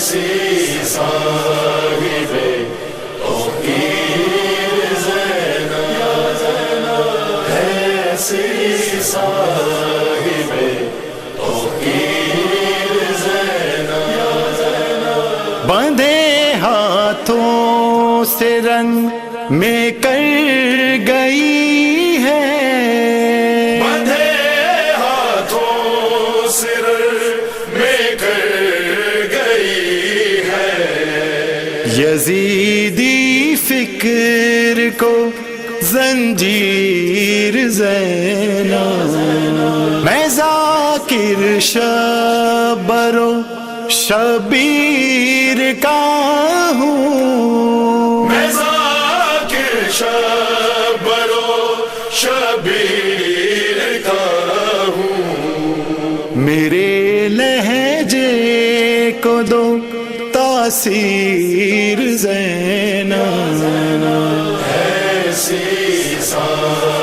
ایسی صاحب توقیر زینب، ایسی صاحب توقیر زینب، بندھے ہاتھوں سے رنگ میں کر گئی ہے، بندھے ہاتھوں سے رنگ میں کر گئی ہے، یزیدی فکر کو زنجیر زینب، میں ذاکر شبر و شبیر کا ہوں، میں ذاکر شبر و شبیر کا ہوں، میرے لہجے کو دو تاثیر زینب، ایسی صاحب